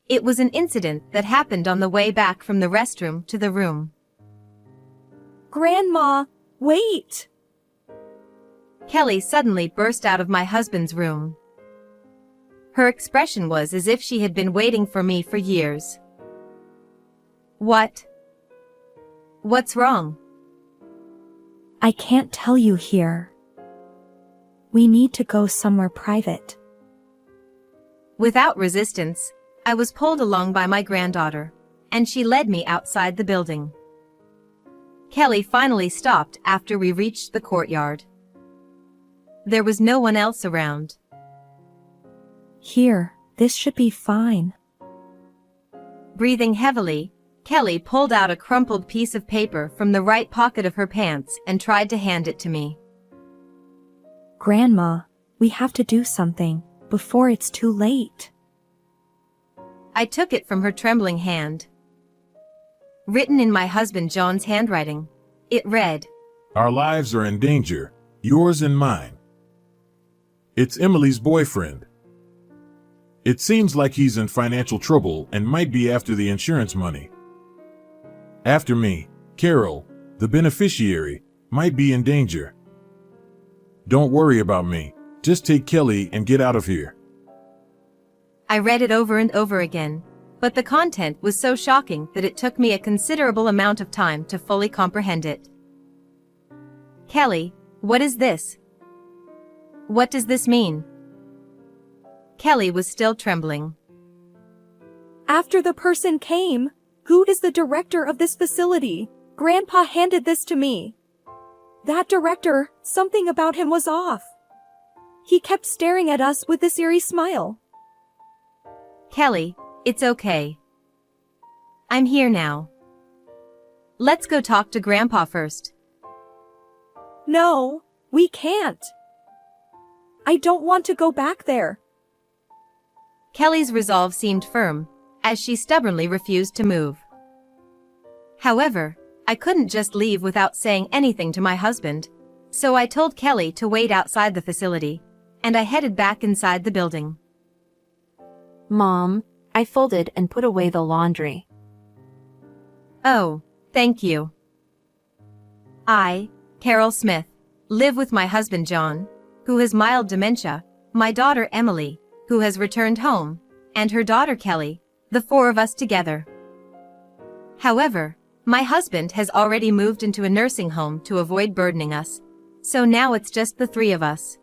It was an incident that happened on the way back from the restroom to the room. Grandma, wait! Kelly suddenly burst out of my husband's room. Her expression was as if she had been waiting for me for years. What? What's wrong? I can't tell you here. We need to go somewhere private. Without resistance, I was pulled along by my granddaughter, and she led me outside the building. Kelly finally stopped after we reached the courtyard. There was no one else around. Here, this should be fine. Breathing heavily, Kelly pulled out a crumpled piece of paper from the right pocket of her pants and tried to hand it to me. Grandma, we have to do something before it's too late. I took it from her trembling hand. Written in my husband John's handwriting, it read, "Our lives are in danger, yours and mine. It's Emily's boyfriend. It seems like he's in financial trouble and might be after the insurance money. After me, Carol, the beneficiary, might be in danger. Don't worry about me. Just take Kelly and get out of here." I read it over and over again, but the content was so shocking that it took me a considerable amount of time to fully comprehend it. Kelly, what is this? What does this mean? Kelly was still trembling. After the person came, who is the director of this facility? Grandpa handed this to me. That director, something about him was off. He kept staring at us with this eerie smile. Kelly, it's okay. I'm here now. Let's go talk to Grandpa first. No, we can't. I don't want to go back there. Kelly's resolve seemed firm, as she stubbornly refused to move. However, I couldn't just leave without saying anything to my husband, so I told Kelly to wait outside the facility, and I headed back inside the building. Mom, I folded and put away the laundry. Oh, thank you. I, Carol Smith, live with my husband John, who has mild dementia, my daughter Emily, who has returned home, and her daughter Kelly, the four of us together. However, my husband has already moved into a nursing home to avoid burdening us, so now it's just the three of us.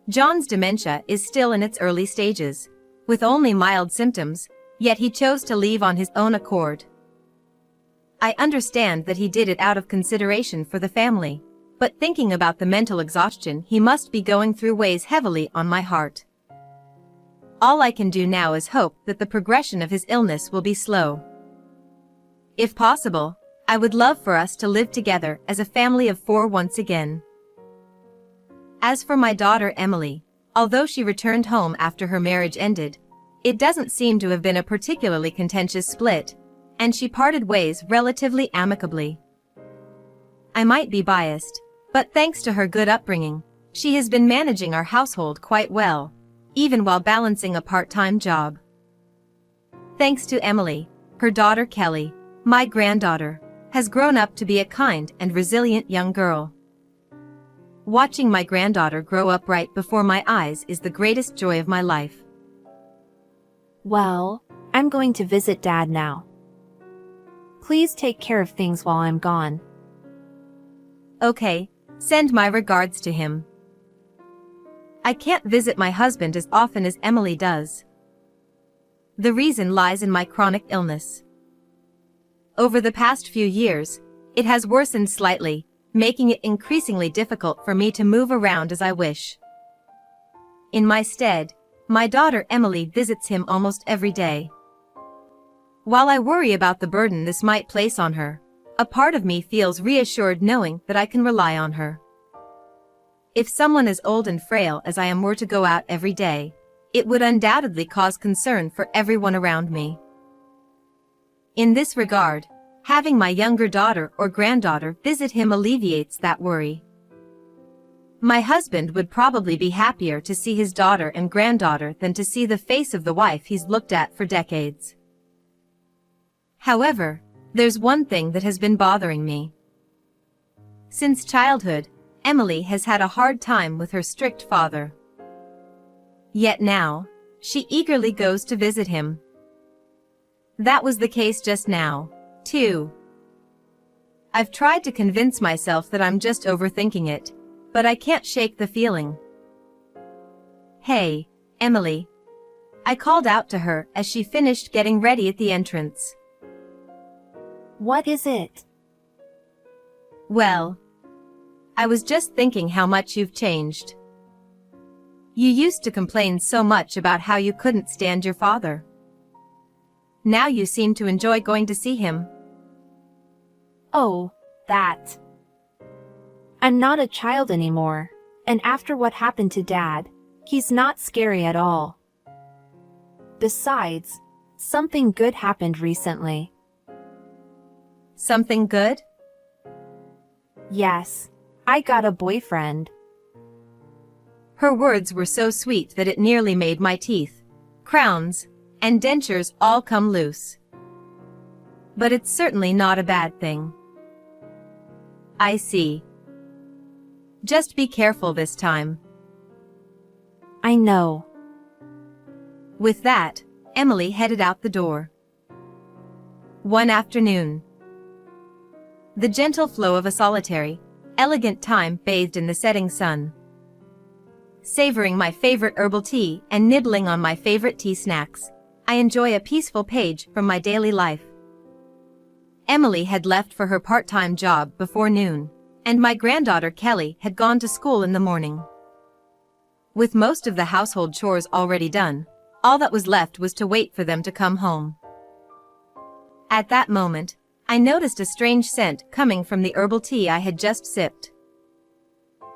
John's dementia is still in its early stages, with only mild symptoms, yet he chose to leave on his own accord. I understand that he did it out of consideration for the family, but thinking about the mental exhaustion he must be going through weighs heavily on my heart. All I can do now is hope that the progression of his illness will be slow. If possible, I would love for us to live together as a family of four once again. As for my daughter Emily, although she returned home after her marriage ended, it doesn't seem to have been a particularly contentious split, and she parted ways relatively amicably. I might be biased, but thanks to her good upbringing, she has been managing our household quite well, even while balancing a part-time job. Thanks to Emily, her daughter Kelly, my granddaughter, has grown up to be a kind and resilient young girl. Watching my granddaughter grow up right before my eyes is the greatest joy of my life. Well, I'm going to visit Dad now. Please take care of things while I'm gone. Okay, send my regards to him. I can't visit my husband as often as Emily does. The reason lies in my chronic illness. Over the past few years, it has worsened slightly, making it increasingly difficult for me to move around as I wish. In my stead, my daughter Emily visits him almost every day. While I worry about the burden this might place on her, a part of me feels reassured knowing that I can rely on her. If someone as old and frail as I am were to go out every day, it would undoubtedly cause concern for everyone around me. In this regard, having my younger daughter or granddaughter visit him alleviates that worry. My husband would probably be happier to see his daughter and granddaughter than to see the face of the wife he's looked at for decades. However, there's one thing that has been bothering me. Since childhood, Emily has had a hard time with her strict father. Yet now, she eagerly goes to visit him. That was the case just now, too. I've tried to convince myself that I'm just overthinking it, but I can't shake the feeling. "Hey, Emily." I called out to her as she finished getting ready at the entrance. What is it? Well, I was just thinking how much you've changed. You used to complain so much about how you couldn't stand your father. Now you seem to enjoy going to see him. Oh, that. I'm not a child anymore, and after what happened to Dad, he's not scary at all. Besides, something good happened recently. Something good? Yes, I got a boyfriend. Her words were so sweet that it nearly made my teeth, crowns, and dentures all come loose. But it's certainly not a bad thing. I see. Just be careful this time. I know. With that, Emily headed out the door. One afternoon. The gentle flow of a solitary, elegant time bathed in the setting sun. Savoring my favorite herbal tea and nibbling on my favorite tea snacks, I enjoy a peaceful page from my daily life. Emily had left for her part-time job before noon, and my granddaughter Kelly had gone to school in the morning. With most of the household chores already done, all that was left was to wait for them to come home. At that moment, I noticed a strange scent coming from the herbal tea I had just sipped.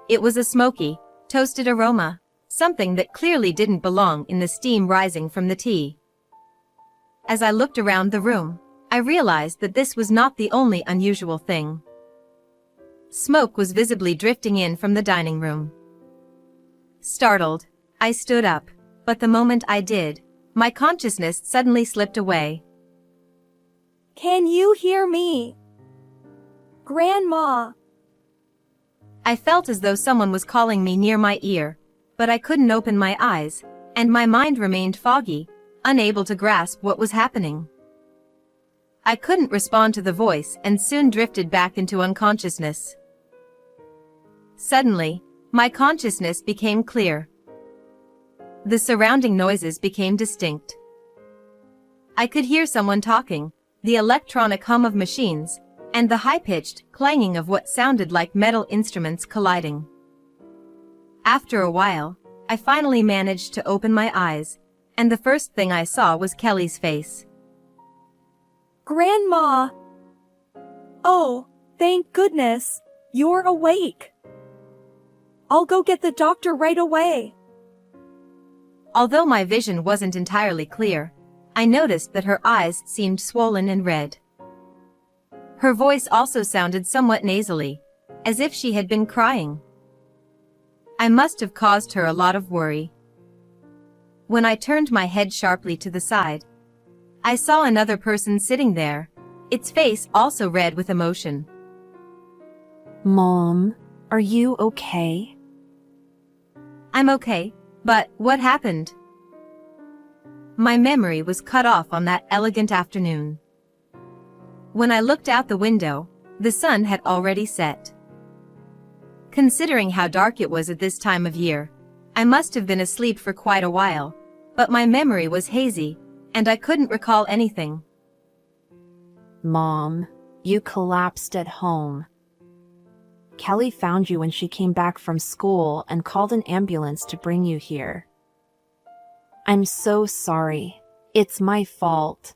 It was a smoky, toasted aroma, something that clearly didn't belong in the steam rising from the tea. As I looked around the room, I realized that this was not the only unusual thing. Smoke was visibly drifting in from the dining room. Startled, I stood up, but the moment I did, my consciousness suddenly slipped away. Can you hear me? Grandma. I felt as though someone was calling me near my ear, but I couldn't open my eyes, and my mind remained foggy, unable to grasp what was happening. I couldn't respond to the voice and soon drifted back into unconsciousness. Suddenly, my consciousness became clear. The surrounding noises became distinct. I could hear someone talking, the electronic hum of machines, and the high-pitched clanging of what sounded like metal instruments colliding. After a while, I finally managed to open my eyes, and the first thing I saw was Kelly's face. Grandma! Oh, thank goodness, you're awake. I'll go get the doctor right away. Although my vision wasn't entirely clear, I noticed that her eyes seemed swollen and red. Her voice also sounded somewhat nasally, as if she had been crying. I must have caused her a lot of worry. When I turned my head sharply to the side, I saw another person sitting there, its face also red with emotion. Mom, are you okay? I'm okay, but what happened? My memory was cut off on that elegant afternoon. When I looked out the window, the sun had already set. Considering how dark it was at this time of year, I must have been asleep for quite a while, but my memory was hazy, and I couldn't recall anything. Mom, you collapsed at home. Kelly found you when she came back from school and called an ambulance to bring you here. I'm so sorry. It's my fault.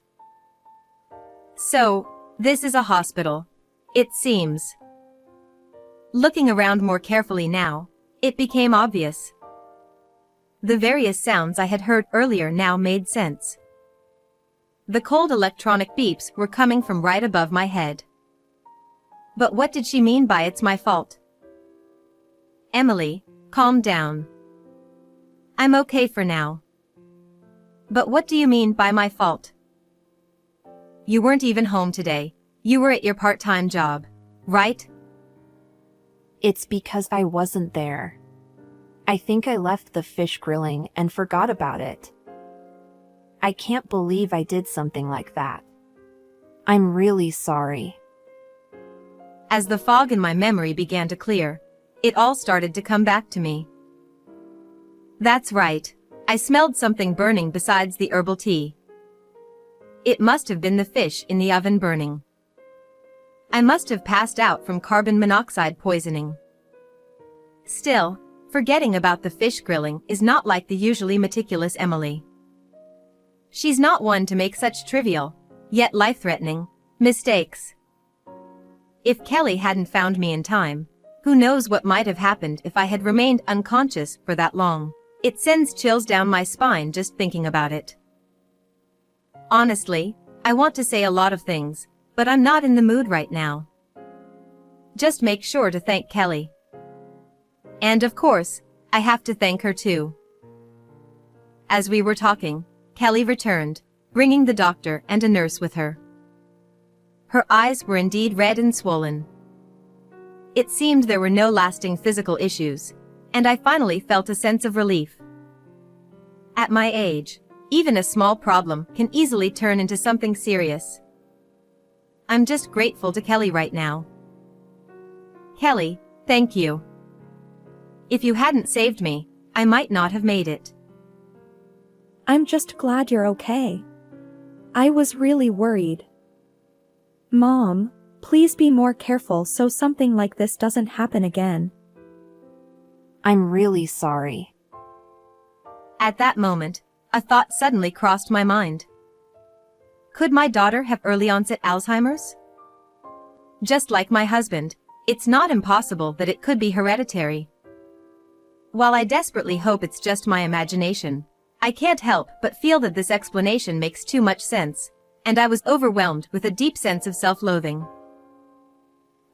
So, this is a hospital, it seems. Looking around more carefully now, it became obvious. The various sounds I had heard earlier now made sense. The cold electronic beeps were coming from right above my head. But what did she mean by "it's my fault"? Emily, calm down. I'm okay for now. But what do you mean by my fault? You weren't even home today. You were at your part-time job, right? It's because I wasn't there. I think I left the fish grilling and forgot about it. I can't believe I did something like that. I'm really sorry. As the fog in my memory began to clear, it all started to come back to me. That's right. I smelled something burning besides the herbal tea. It must have been the fish in the oven burning. I must have passed out from carbon monoxide poisoning. Still, forgetting about the fish grilling is not like the usually meticulous Emily. She's not one to make such trivial, yet life-threatening, mistakes. If Kelly hadn't found me in time, who knows what might have happened if I had remained unconscious for that long. It sends chills down my spine just thinking about it. Honestly, I want to say a lot of things, but I'm not in the mood right now. Just make sure to thank Kelly. And of course, I have to thank her too. As we were talking, Kelly returned, bringing the doctor and a nurse with her. Her eyes were indeed red and swollen. It seemed there were no lasting physical issues, and I finally felt a sense of relief. At my age, even a small problem can easily turn into something serious. I'm just grateful to Kelly right now. Kelly, thank you. If you hadn't saved me, I might not have made it. I'm just glad you're okay. I was really worried. Mom, please be more careful so something like this doesn't happen again. I'm really sorry. At that moment, a thought suddenly crossed my mind. Could my daughter have early onset Alzheimer's? Just like my husband, it's not impossible that it could be hereditary. While I desperately hope it's just my imagination, I can't help but feel that this explanation makes too much sense, and I was overwhelmed with a deep sense of self-loathing.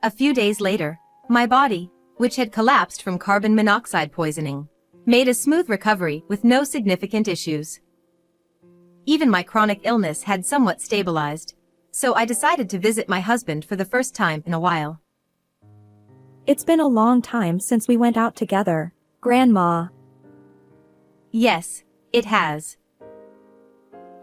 A few days later, my body, which had collapsed from carbon monoxide poisoning, made a smooth recovery with no significant issues. Even my chronic illness had somewhat stabilized, so I decided to visit my husband for the first time in a while. It's been a long time since we went out together, Grandma. Yes, it has.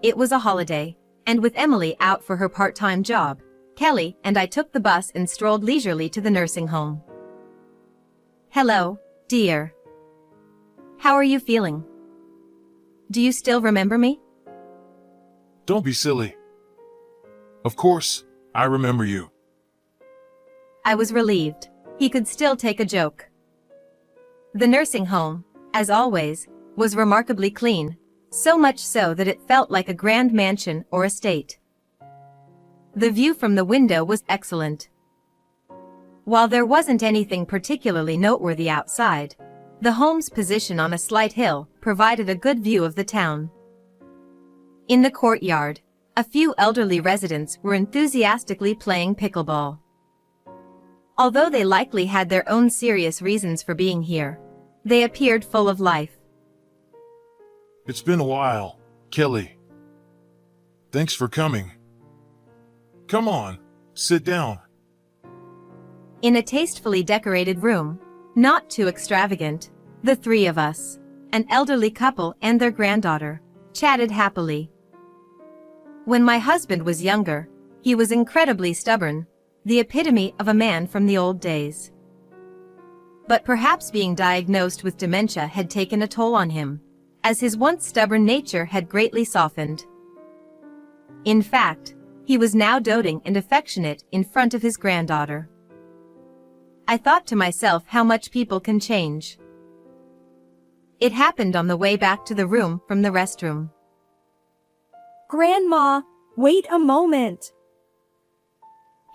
It was a holiday, and with Emily out for her part-time job, Kelly and I took the bus and strolled leisurely to the nursing home. Hello, dear. How are you feeling? Do you still remember me? Don't be silly. Of course, I remember you. I was relieved. He could still take a joke. The nursing home, as always, was remarkably clean, so much so that it felt like a grand mansion or estate. The view from the window was excellent. While there wasn't anything particularly noteworthy outside, the home's position on a slight hill provided a good view of the town. In the courtyard, a few elderly residents were enthusiastically playing pickleball. Although they likely had their own serious reasons for being here, they appeared full of life. It's been a while, Kelly. Thanks for coming. Come on, sit down. In a tastefully decorated room, not too extravagant, the three of us, an elderly couple and their granddaughter, chatted happily. When my husband was younger, he was incredibly stubborn, the epitome of a man from the old days. But perhaps being diagnosed with dementia had taken a toll on him, as his once stubborn nature had greatly softened. In fact, he was now doting and affectionate in front of his granddaughter. I thought to myself how much people can change. It happened on the way back to the room from the restroom. Grandma, wait a moment.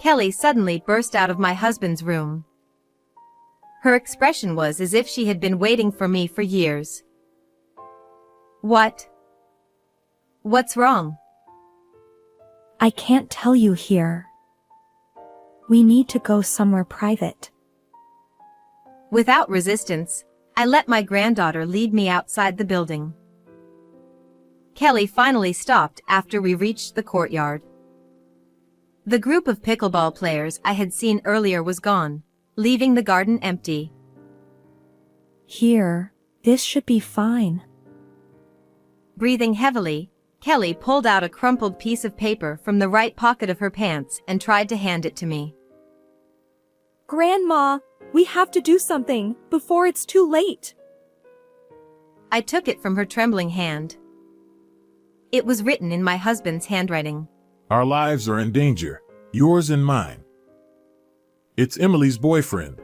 Kelly suddenly burst out of my husband's room. Her expression was as if she had been waiting for me for years. What? What's wrong? I can't tell you here. We need to go somewhere private. Without resistance, I let my granddaughter lead me outside the building. Kelly finally stopped after we reached the courtyard. The group of pickleball players I had seen earlier was gone, leaving the garden empty. Here, this should be fine. Breathing heavily, Kelly pulled out a crumpled piece of paper from the right pocket of her pants and tried to hand it to me. Grandma, we have to do something before it's too late. I took it from her trembling hand. It was written in my husband's handwriting. Our lives are in danger, yours and mine. It's Emily's boyfriend.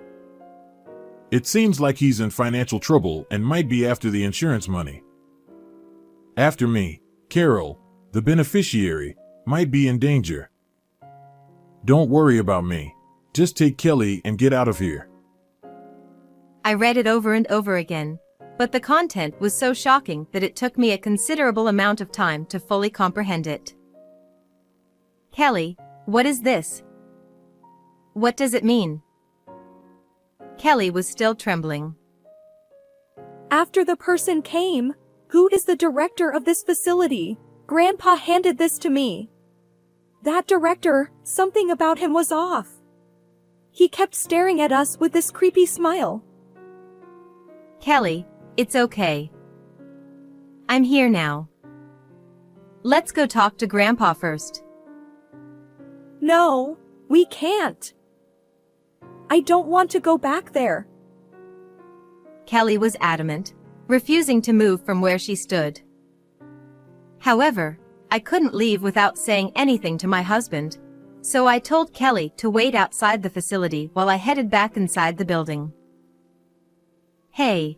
It seems like he's in financial trouble and might be after the insurance money. After me, Carol, the beneficiary, might be in danger. Don't worry about me. Just take Kelly and get out of here. I read it over and over again, but the content was so shocking that it took me a considerable amount of time to fully comprehend it. Kelly, what is this? What does it mean? Kelly was still trembling. After the person came, who is the director of this facility, Grandpa handed this to me. That director, something about him was off. He kept staring at us with this creepy smile. Kelly, it's okay. I'm here now. Let's go talk to Grandpa first. No, we can't. I don't want to go back there. Kelly was adamant, refusing to move from where she stood. However, I couldn't leave without saying anything to my husband, so I told Kelly to wait outside the facility while I headed back inside the building. Hey.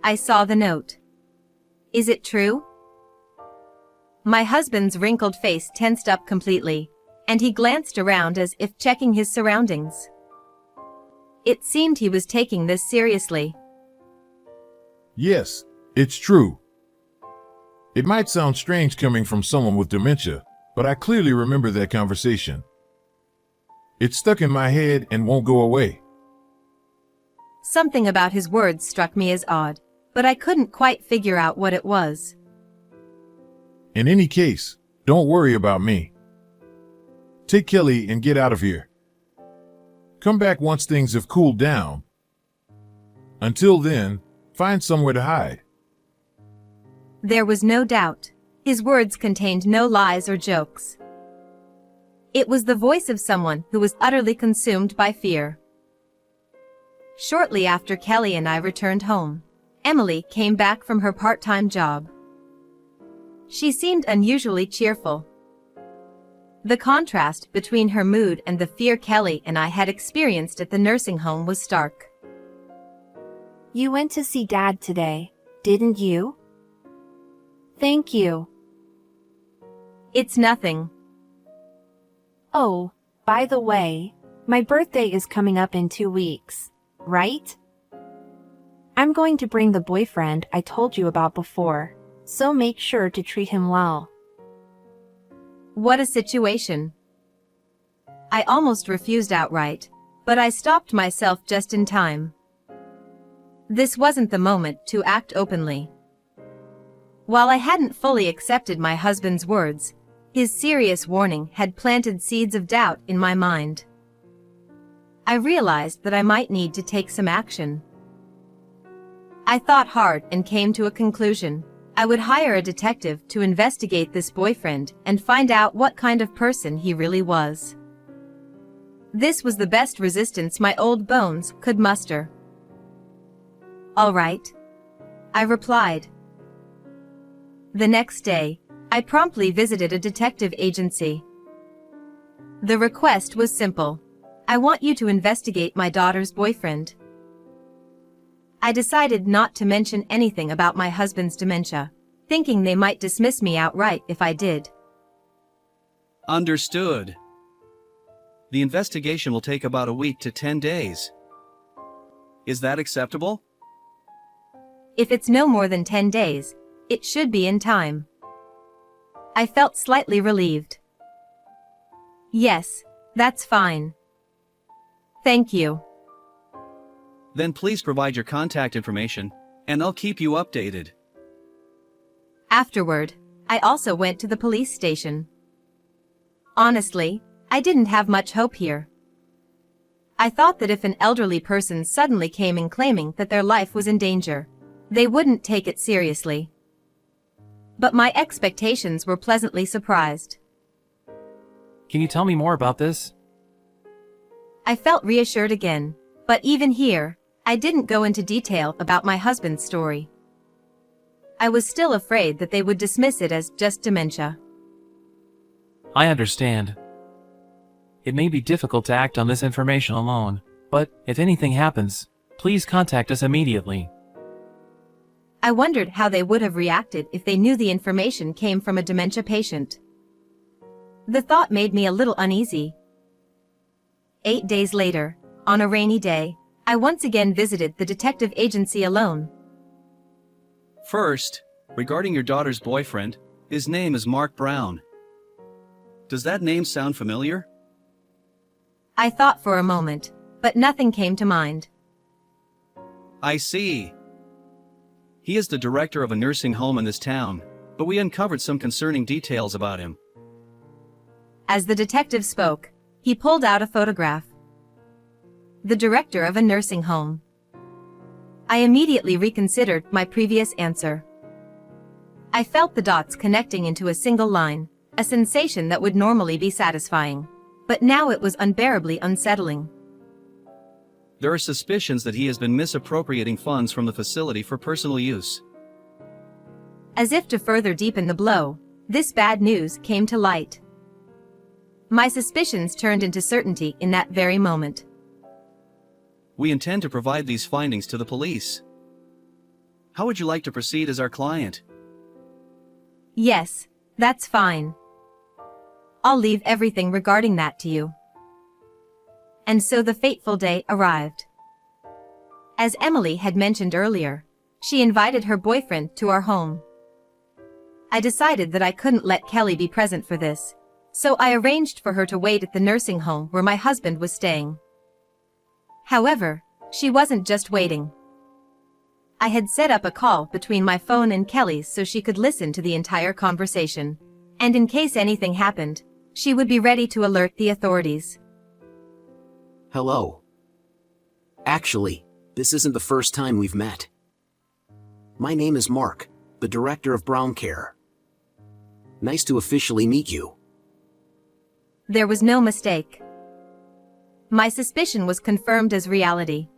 I saw the note. Is it true? My husband's wrinkled face tensed up completely, and he glanced around as if checking his surroundings. It seemed he was taking this seriously. Yes, it's true. It might sound strange coming from someone with dementia, but I clearly remember that conversation. It's stuck in my head and won't go away. Something about his words struck me as odd, but I couldn't quite figure out what it was. In any case, don't worry about me. Take Kelly and get out of here. Come back once things have cooled down. Until then, find somewhere to hide. There was no doubt. His words contained no lies or jokes. It was the voice of someone who was utterly consumed by fear. Shortly after Kelly and I returned home, Emily came back from her part-time job. She seemed unusually cheerful. The contrast between her mood and the fear Kelly and I had experienced at the nursing home was stark. You went to see Dad today, didn't you? Thank you. It's nothing. Oh, by the way, my birthday is coming up in 2 weeks, right? I'm going to bring the boyfriend I told you about before, so make sure to treat him well. What a situation. I almost refused outright, but I stopped myself just in time. This wasn't the moment to act openly. While I hadn't fully accepted my husband's words, his serious warning had planted seeds of doubt in my mind. I realized that I might need to take some action. I thought hard and came to a conclusion. I would hire a detective to investigate this boyfriend and find out what kind of person he really was. This was the best resistance my old bones could muster. All right, I replied. The next day, I promptly visited a detective agency. The request was simple. I want you to investigate my daughter's boyfriend. I decided not to mention anything about my husband's dementia, thinking they might dismiss me outright if I did. Understood. The investigation will take about a week to 10 days. Is that acceptable? If it's no more than 10 days, it should be in time. I felt slightly relieved. Yes, that's fine. Thank you. Then please provide your contact information, and I'll keep you updated. Afterward, I also went to the police station. Honestly, I didn't have much hope here. I thought that if an elderly person suddenly came in claiming that their life was in danger, they wouldn't take it seriously. But my expectations were pleasantly surprised. Can you tell me more about this? I felt reassured again, but even here, I didn't go into detail about my husband's story. I was still afraid that they would dismiss it as just dementia. I understand. It may be difficult to act on this information alone, but if anything happens, please contact us immediately. I wondered how they would have reacted if they knew the information came from a dementia patient. The thought made me a little uneasy. 8 days later, on a rainy day, I once again visited the detective agency alone. First, regarding your daughter's boyfriend, his name is Mark Brown. Does that name sound familiar? I thought for a moment, but nothing came to mind. I see. He is the director of a nursing home in this town, but we uncovered some concerning details about him. As the detective spoke, he pulled out a photograph. The director of a nursing home. I immediately reconsidered my previous answer. I felt the dots connecting into a single line, a sensation that would normally be satisfying. But now it was unbearably unsettling. There are suspicions that he has been misappropriating funds from the facility for personal use. As if to further deepen the blow, this bad news came to light. My suspicions turned into certainty in that very moment. We intend to provide these findings to the police. How would you like to proceed as our client? Yes, that's fine. I'll leave everything regarding that to you. And so the fateful day arrived. As Emily had mentioned earlier, she invited her boyfriend to our home. I decided that I couldn't let Kelly be present for this, so I arranged for her to wait at the nursing home where my husband was staying. However, she wasn't just waiting. I had set up a call between my phone and Kelly's so she could listen to the entire conversation, and in case anything happened, she would be ready to alert the authorities. Hello. Actually, this isn't the first time we've met. My name is Mark, the director of Brown Care. Nice to officially meet you. There was no mistake. My suspicion was confirmed as reality.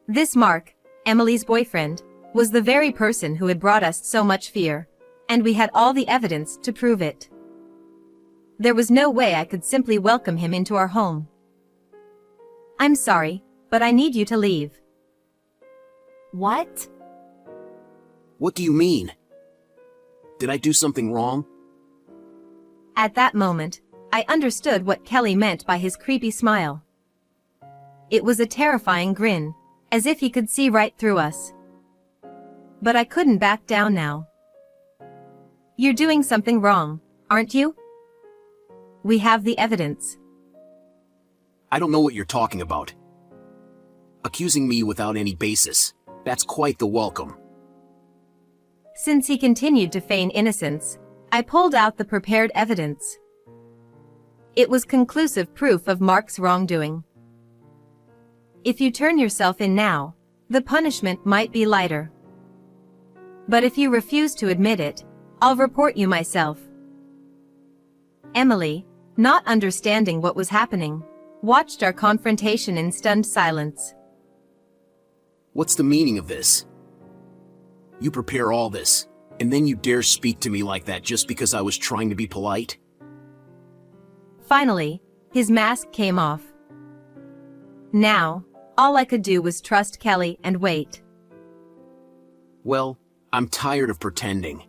This Mark, Emily's boyfriend, was the very person who had brought us so much fear, and we had all the evidence to prove it. There was no way I could simply welcome him into our home. I'm sorry, but I need you to leave. What? What do you mean? Did I do something wrong? At that moment, I understood what Kelly meant by his creepy smile. It was a terrifying grin, as if he could see right through us. But I couldn't back down now. You're doing something wrong, aren't you? We have the evidence. I don't know what you're talking about. Accusing me without any basis, that's quite the welcome. Since he continued to feign innocence, I pulled out the prepared evidence. It was conclusive proof of Mark's wrongdoing. If you turn yourself in now, the punishment might be lighter. But if you refuse to admit it, I'll report you myself. Emily, not understanding what was happening, watched our confrontation in stunned silence. What's the meaning of this? You prepare all this, and then you dare speak to me like that just because I was trying to be polite? Finally, his mask came off. Now, all I could do was trust Kelly and wait. Well, I'm tired of pretending.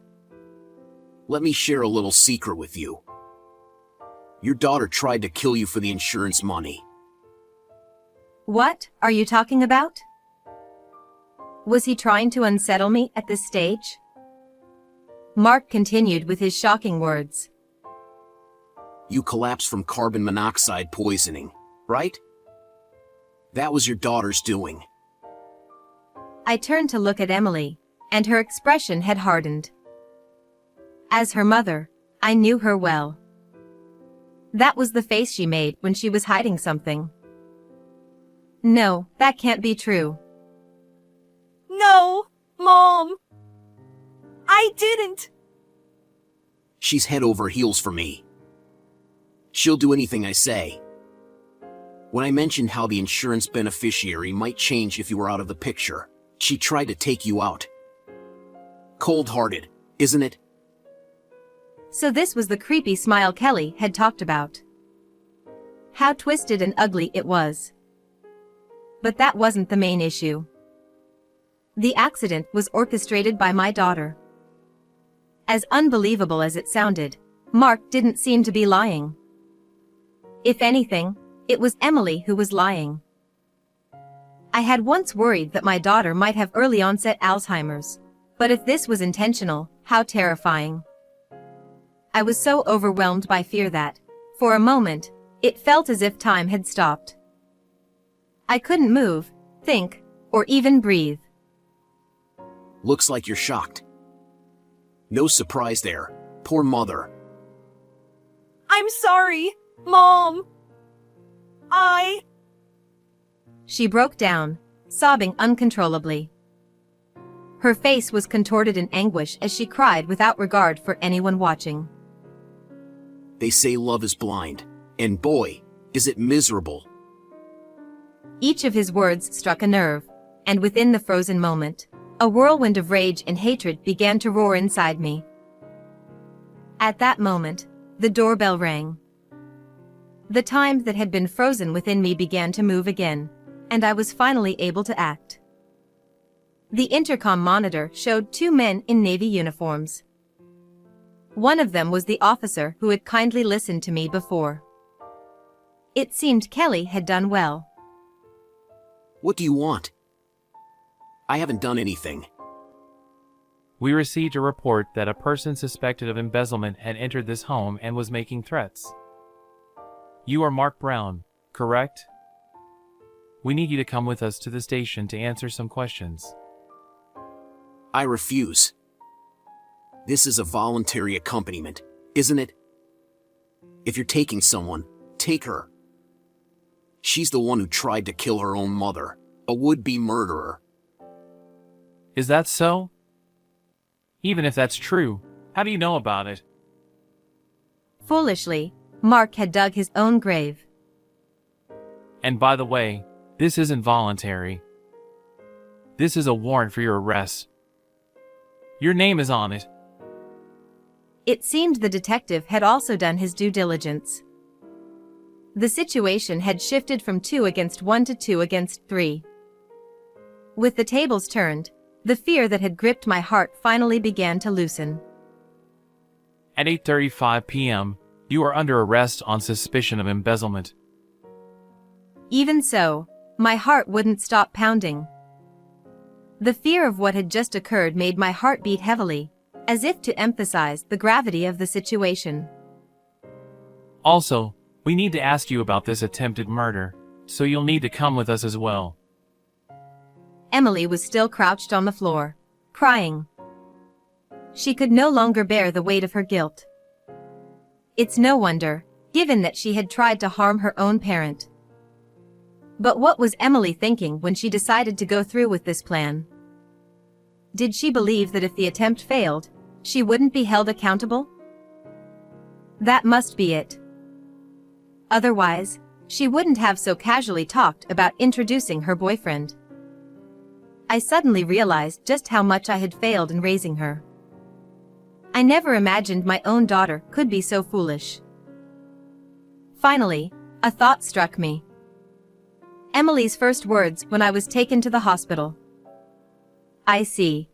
Let me share a little secret with you. Your daughter tried to kill you for the insurance money. What are you talking about? Was he trying to unsettle me at this stage? Mark continued with his shocking words. You collapsed from carbon monoxide poisoning, right? That was your daughter's doing. I turned to look at Emily, and her expression had hardened. As her mother, I knew her well. That was the face she made when she was hiding something. No, that can't be true. No, Mom! I didn't! She's head over heels for me. She'll do anything I say. When I mentioned how the insurance beneficiary might change if you were out of the picture, she tried to take you out. Cold-hearted, isn't it? So this was the creepy smile Kelly had talked about. How twisted and ugly it was. But that wasn't the main issue. The accident was orchestrated by my daughter. As unbelievable as it sounded, Mark didn't seem to be lying. If anything, it was Emily who was lying. I had once worried that my daughter might have early onset Alzheimer's, but if this was intentional, how terrifying. I was so overwhelmed by fear that, for a moment, it felt as if time had stopped. I couldn't move, think, or even breathe. Looks like you're shocked. No surprise there, poor mother. I'm sorry, Mom! She broke down, sobbing uncontrollably. Her face was contorted in anguish as she cried without regard for anyone watching. They say love is blind, and boy, is it miserable. Each of his words struck a nerve, and within the frozen moment, a whirlwind of rage and hatred began to roar inside me. At that moment, the doorbell rang. The time that had been frozen within me began to move again, and I was finally able to act. The intercom monitor showed two men in Navy uniforms. One of them was the officer who had kindly listened to me before. It seemed Kelly had done well. What do you want? I haven't done anything. We received a report that a person suspected of embezzlement had entered this home and was making threats. You are Mark Brown, correct? We need you to come with us to the station to answer some questions. I refuse. This is a voluntary accompaniment, isn't it? If you're taking someone, take her. She's the one who tried to kill her own mother, a would-be murderer. Is that so? Even if that's true, how do you know about it? Foolishly, Mark had dug his own grave. And by the way, this isn't voluntary. This is a warrant for your arrest. Your name is on it. It seemed the detective had also done his due diligence. The situation had shifted from 2 against 1 to 2 against 3. With the tables turned, the fear that had gripped my heart finally began to loosen. At 8:35 p.m., you are under arrest on suspicion of embezzlement. Even so, my heart wouldn't stop pounding. The fear of what had just occurred made my heart beat heavily, as if to emphasize the gravity of the situation. Also, we need to ask you about this attempted murder, so you'll need to come with us as well. Emily was still crouched on the floor, crying. She could no longer bear the weight of her guilt. It's no wonder, given that she had tried to harm her own parent. But what was Emily thinking when she decided to go through with this plan? Did she believe that if the attempt failed, she wouldn't be held accountable? That must be it. Otherwise, she wouldn't have so casually talked about introducing her boyfriend. I suddenly realized just how much I had failed in raising her. I never imagined my own daughter could be so foolish. Finally, a thought struck me. Emily's first words when I was taken to the hospital. I see.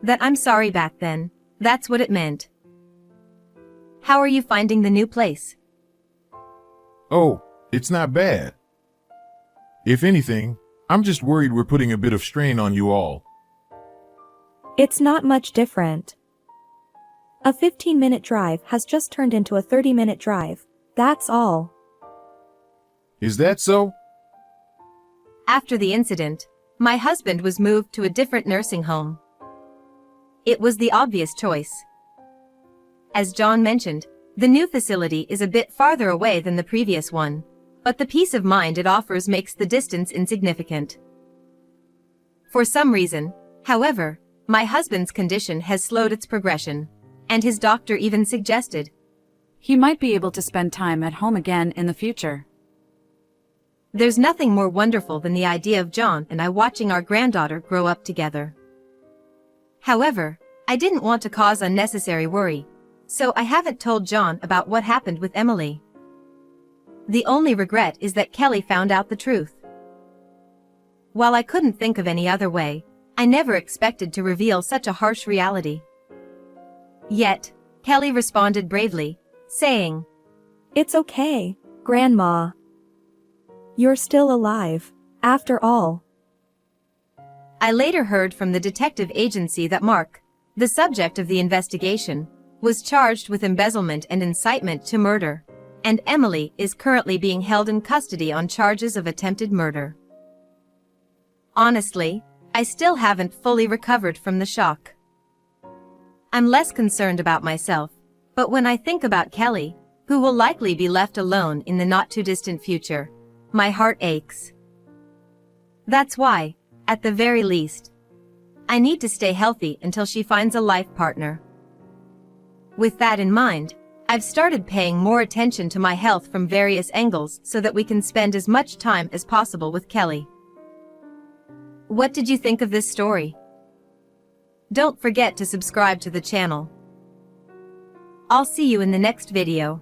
That I'm sorry back then, that's what it meant. How are you finding the new place? Oh, it's not bad. If anything, I'm just worried we're putting a bit of strain on you all. It's not much different. A 15-minute drive has just turned into a 30-minute drive. That's all. Is that so? After the incident, my husband was moved to a different nursing home. It was the obvious choice. As John mentioned, the new facility is a bit farther away than the previous one, but the peace of mind it offers makes the distance insignificant. For some reason, however, my husband's condition has slowed its progression, and his doctor even suggested He might be able to spend time at home again in the future. there's nothing more wonderful than the idea of John and I watching our granddaughter grow up together. However, I didn't want to cause unnecessary worry, so I haven't told John about what happened with Emily. The only regret is that Kelly found out the truth. While I couldn't think of any other way, I never expected to reveal such a harsh reality. Yet, Kelly responded bravely, saying, It's okay, Grandma. You're still alive, after all. I later heard from the detective agency that Mark, the subject of the investigation, was charged with embezzlement and incitement to murder, and Emily is currently being held in custody on charges of attempted murder. Honestly, I still haven't fully recovered from the shock. I'm less concerned about myself, but when I think about Kelly, who will likely be left alone in the not-too-distant future, my heart aches. That's why, at the very least, I need to stay healthy until she finds a life partner. With that in mind, I've started paying more attention to my health from various angles so that we can spend as much time as possible with Kelly. What did you think of this story? Don't forget to subscribe to the channel. I'll see you in the next video.